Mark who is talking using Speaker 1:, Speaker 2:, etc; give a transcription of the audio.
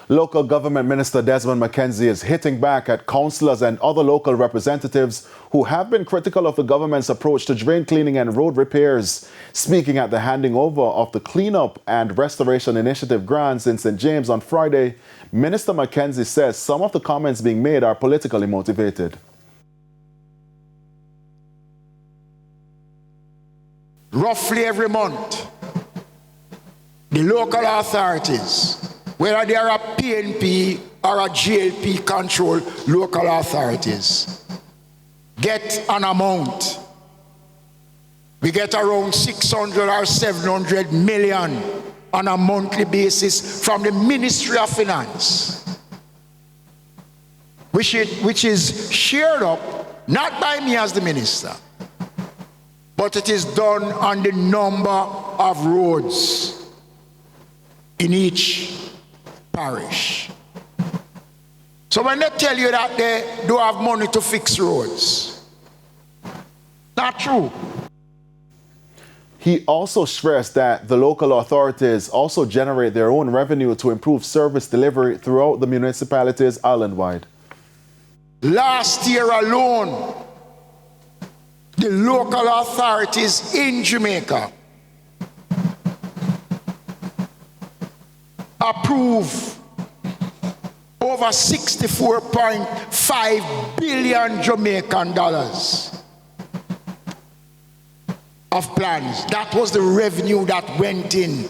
Speaker 1: Local Government Minister Desmond McKenzie is hitting back at councillors and other local representatives who have been critical of the government's approach to drain cleaning and road repairs. Speaking at the handing over of the Cleanup and Restoration Initiative grants in St. James on Friday, Minister McKenzie says some of the comments being made are politically motivated.
Speaker 2: Roughly every month, the local authorities, whether they are a PNP or a GLP controlled local authorities, get an amount. We get around 600 or 700 million on a monthly basis from the Ministry of Finance, which is shared up, not by me as the minister, but it is done on the number of roads in each parish. So when they tell you that they don't have money to fix roads, not true.
Speaker 1: He also stressed that the local authorities also generate their own revenue to improve service delivery throughout the municipalities island-wide.
Speaker 2: Last year alone, the local authorities in Jamaica approve over 64.5 billion Jamaican dollars of plans. That was the revenue that went in